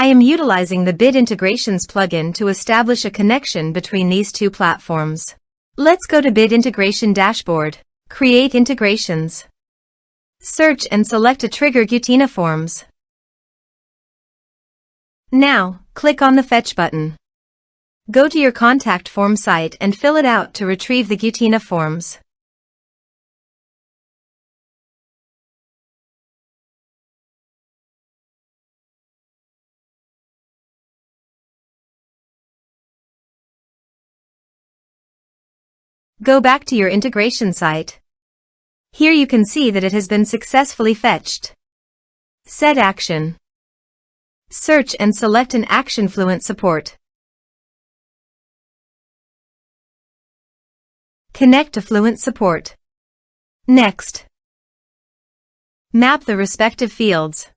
I am utilizing the Bit Integrations plugin to establish a connection between these two platforms. Let's go to Bit Integration Dashboard, Create Integrations. Search and select a trigger Gutena Forms. Now, click on the Fetch button. Go to your contact form site and fill it out to retrieve the Gutena Forms. Go back to your integration site. Here you can see that it has been successfully fetched. Set action. Search and select an action Fluent Support. Connect to Fluent Support. Next. Map the respective fields.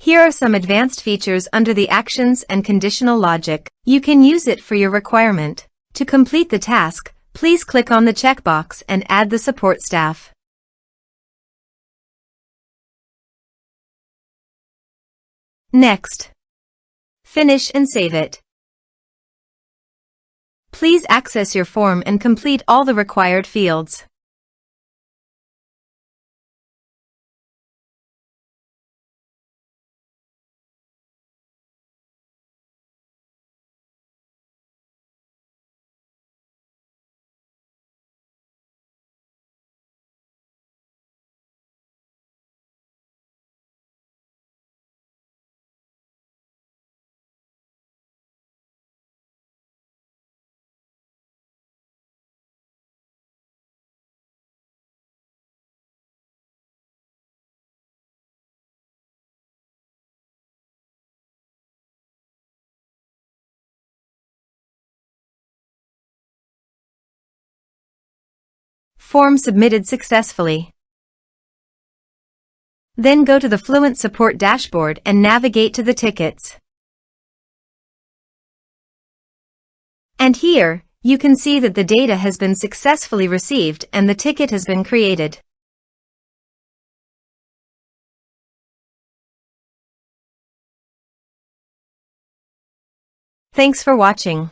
Here are some advanced features under the actions and conditional logic. You can use it for your requirement. To complete the task, please click on the checkbox and add the support staff. Next. Finish and save it. Please access your form and complete all the required fields. Form submitted successfully. Then go to the Fluent Support dashboard and navigate to the tickets. And here, you can see that the data has been successfully received and the ticket has been created. Thanks for watching.